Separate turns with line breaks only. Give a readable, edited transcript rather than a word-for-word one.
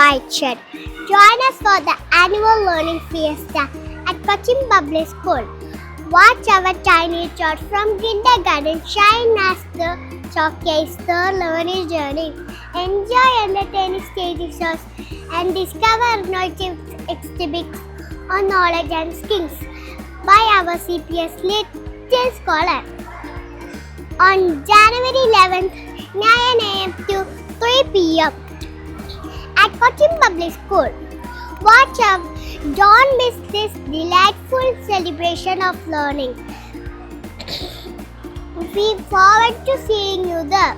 white shirt. Join us for the annual learning fiesta at Cochin Public School. Watch our tiny child from kindergarten shine as the showcase their learning journey. Enjoy entertaining stage shows and discover innovative exhibits on knowledge and skills by our CPS Little Scholar. On January 11th, 9 a.m. to 3 p.m. at Cochin Public School. Watch out! Don't miss this delightful celebration of learning. We forward to seeing you there.